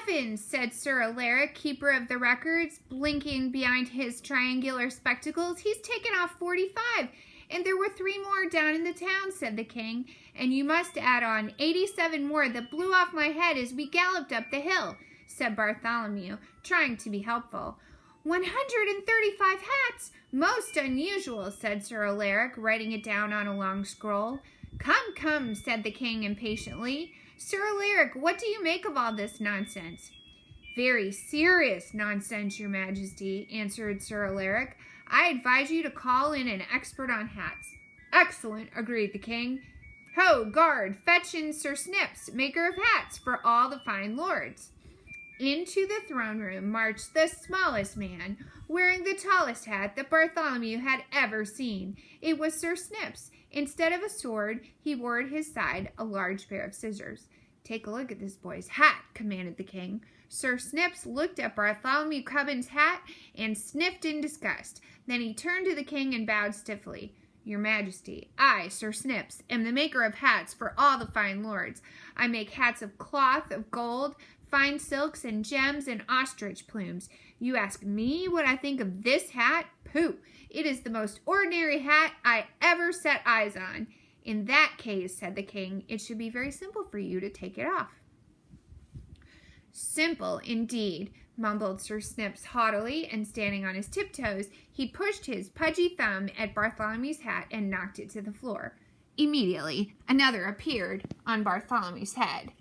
Heavens, said Sir Alaric, keeper of the records, blinking behind his triangular spectacles. He's taken off 45, and there were 3 more down in the town, said the king, and you must add on 87 more that blew off my head as we galloped up the hill, said Bartholomew, trying to be helpful. 135 hats! Most unusual, said Sir Alaric, writing it down on a long scroll. Come, come, said the king impatiently. Sir Alaric, what do you make of all this nonsense? Very serious nonsense, your majesty, answered Sir Alaric. I advise you to call in an expert on hats. Excellent, agreed the king. Ho, guard, fetch in Sir Snips, maker of hats for all the fine lords. Into the throne room marched the smallest man, wearing the tallest hat that Bartholomew had ever seen. It was Sir Snips. Instead of a sword, he wore at his side a large pair of scissors. Take a look at this boy's hat, commanded the king. Sir Snips looked at Bartholomew Cubbins' hat and sniffed in disgust. Then he turned to the king and bowed stiffly. Your majesty, I, Sir Snips, am the maker of hats for all the fine lords. I make hats of cloth, of gold, fine silks and gems and ostrich plumes. You ask me what I think of this hat? Pooh! It is the most ordinary hat I ever set eyes on. In that case, said the king, it should be very simple for you to take it off. Simple, indeed, mumbled Sir Snips haughtily, and standing on his tiptoes, he pushed his pudgy thumb at Bartholomew's hat and knocked it to the floor. Immediately, another appeared on Bartholomew's head.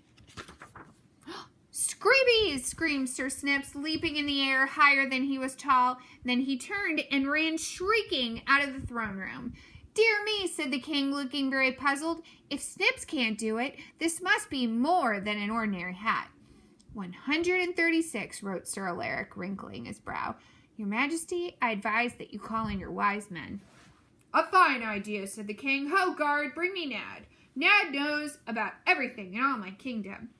Screebies! Screamed Sir Snips, leaping in the air higher than he was tall. Then he turned and ran shrieking out of the throne room. Dear me, said the king, looking very puzzled. If Snips can't do it, this must be more than an ordinary hat. 136, wrote Sir Alaric, wrinkling his brow. Your majesty, I advise that you call in your wise men. A fine idea, said the king. Ho, guard, bring me Nad. Nad knows about everything in all my kingdom.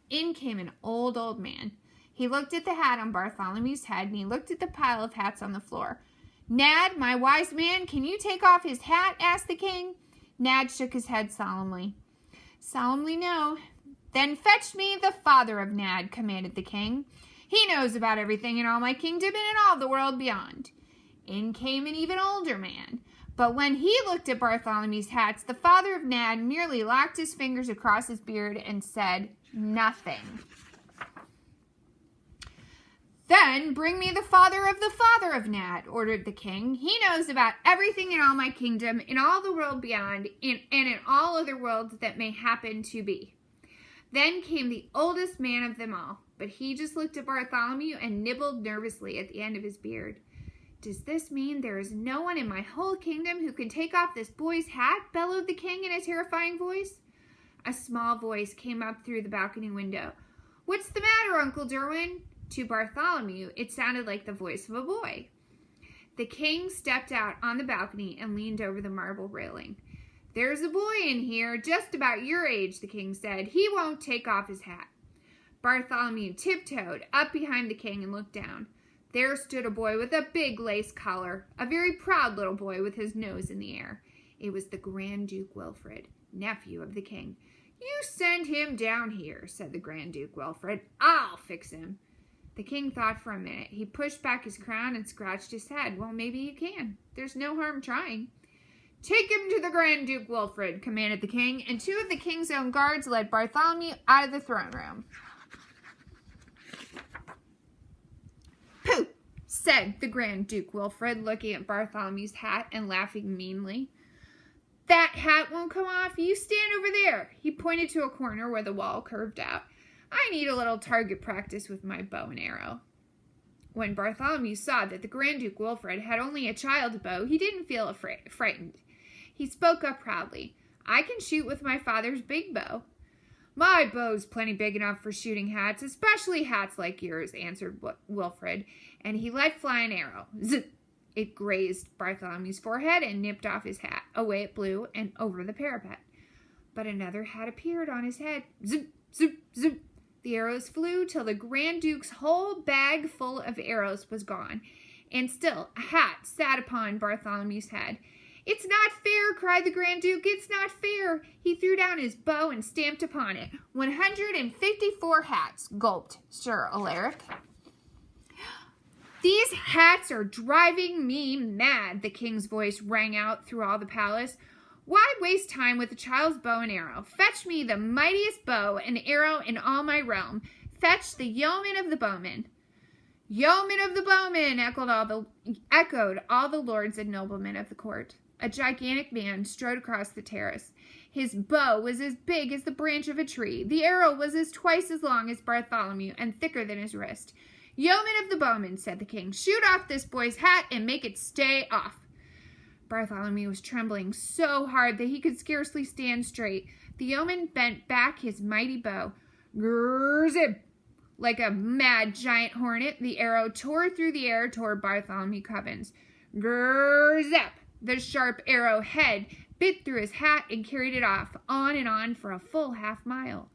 In came an old man. He looked at the hat on Bartholomew's head, and he looked at the pile of hats on the floor. Nad, my wise man, can you take off his hat? Asked the king. Nad shook his head solemnly. Solemnly, no. Then fetch me the father of Nad, commanded the king. He knows about everything in all my kingdom and in all the world beyond. In came an even older man. But when he looked at Bartholomew's hats, the father of Nad merely locked his fingers across his beard and said nothing. Then bring me the father of Nad, ordered the king. He knows about everything in all my kingdom, in all the world beyond, and in all other worlds that may happen to be. Then came the oldest man of them all, but he just looked at Bartholomew and nibbled nervously at the end of his beard. Does this mean there is no one in my whole kingdom who can take off this boy's hat? Bellowed the king in a terrifying voice. A small voice came up through the balcony window. What's the matter, Uncle Derwin? To Bartholomew, it sounded like the voice of a boy. The king stepped out on the balcony and leaned over the marble railing. There's a boy in here, just about your age, the king said. He won't take off his hat. Bartholomew tiptoed up behind the king and looked down. There stood a boy with a big lace collar, a very proud little boy with his nose in the air. It was the Grand Duke Wilfrid, nephew of the king. You send him down here, said the Grand Duke Wilfrid. I'll fix him. The king thought for a minute. He pushed back his crown and scratched his head. Well, maybe you can. There's no harm trying. Take him to the Grand Duke Wilfrid, commanded the king, and 2 of the king's own guards led Bartholomew out of the throne room. Pooh, said the Grand Duke Wilfrid, looking at Bartholomew's hat and laughing meanly. That hat won't come off. You stand over there. He pointed to a corner where the wall curved out. I need a little target practice with my bow and arrow. When Bartholomew saw that the Grand Duke Wilfrid had only a child's bow, he didn't feel frightened. He spoke up proudly. I can shoot with my father's big bow. My bow's plenty big enough for shooting hats, especially hats like yours, answered Wilfrid, and he let fly an arrow. Zip! It grazed Bartholomew's forehead and nipped off his hat. Away it blew and over the parapet. But another hat appeared on his head. Zip! Zip! Zip! The arrows flew till the Grand Duke's whole bag full of arrows was gone, and still a hat sat upon Bartholomew's head. "It's not fair," cried the Grand Duke. "It's not fair." He threw down his bow and stamped upon it. 154 hats, gulped Sir Alaric. "These hats are driving me mad," the king's voice rang out through all the palace. "Why waste time with a child's bow and arrow? Fetch me the mightiest bow and arrow in all my realm. Fetch the yeoman of the bowmen." "Yeoman of the bowmen," echoed all the lords and noblemen of the court. A gigantic man strode across the terrace. His bow was as big as the branch of a tree. The arrow was twice as long as Bartholomew and thicker than his wrist. "Yeoman of the bowmen," said the king, "shoot off this boy's hat and make it stay off." Bartholomew was trembling so hard that he could scarcely stand straight. The yeoman bent back his mighty bow. Grrr-zip! Like a mad giant hornet, the arrow tore through the air toward Bartholomew Cubbins. Grrr-zap! The sharp arrow head bit through his hat and carried it off, on and on for a full half-mile.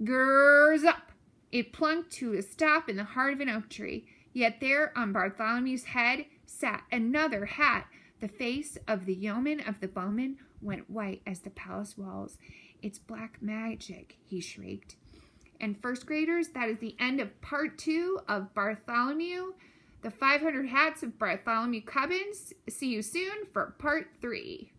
Grrr-zap! It plunked to a stop in the heart of an oak tree. Yet there on Bartholomew's head sat another hat. The face of the yeoman of the bowmen went white as the palace walls. "It's black magic," he shrieked. And first graders, that is the end of part 2 of Bartholomew, the 500 hats of Bartholomew Cubbins. See you soon for part 3.